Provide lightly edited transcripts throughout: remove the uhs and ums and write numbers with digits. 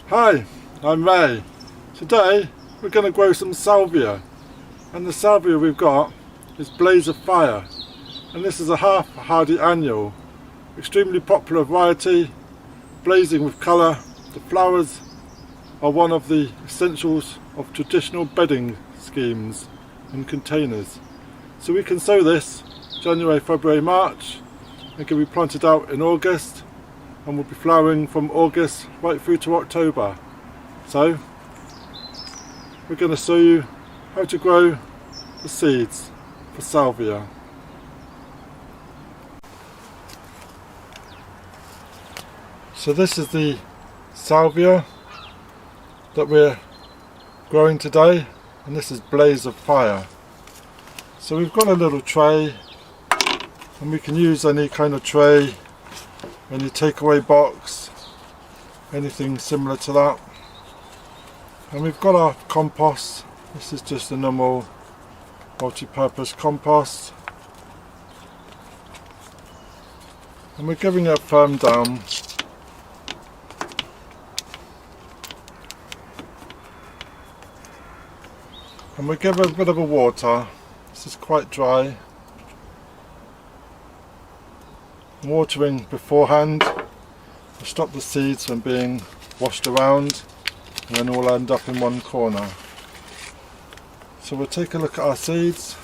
Hi, I'm Ray. Today we're going to grow some salvia, and the salvia we've got is Blaze of Fire, and this is a half hardy annual, extremely popular variety, blazing with colour. The flowers are one of the essentials of traditional bedding schemes and containers. So we can sow this January, February, March. It can be planted out in August and will be flowering from August right through to October. So we're going to show you how to grow the seeds for salvia. So this is the salvia that we're growing today, and this is Blaze of Fire. So we've got a little tray, and we can use any kind of tray, any takeaway box, anything similar to that. And we've got our compost. This is just a normal multi-purpose compost, and we're giving it a firm down. And we give it a bit of a water. This is quite dry. Watering beforehand to stop the seeds from being washed around and then all end up in one corner. So we'll take a look at our seeds.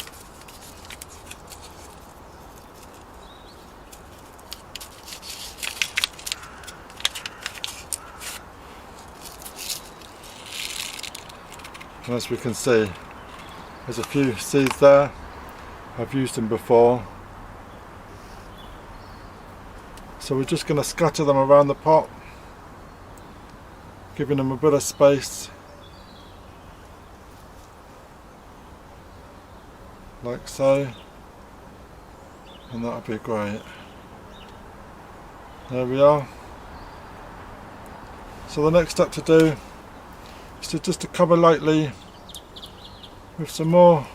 And as we can see, there's a few seeds there. I've used them before. So we're just going to scatter them around the pot, giving them a bit of space, like so, and that'll be great. There we are. So the next step to do is to cover lightly with some more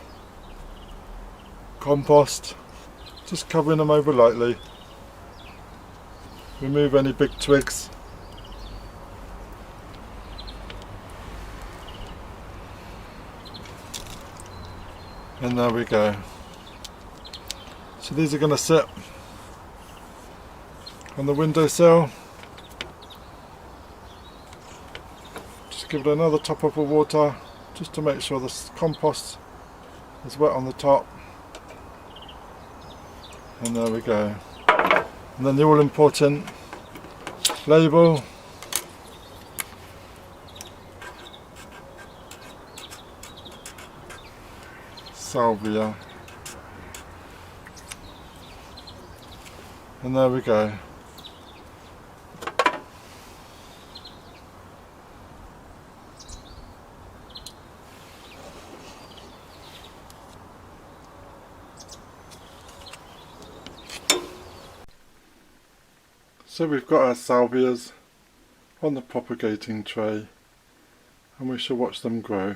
compost, just covering them over lightly. Remove any big twigs. And there we go. So these are going to sit on the windowsill. Just give it another top of water just to make sure the compost is wet on the top. And there we go. And then the all important label. Salvia. And there we go. So we've got our salvias on the propagating tray, and we shall watch them grow.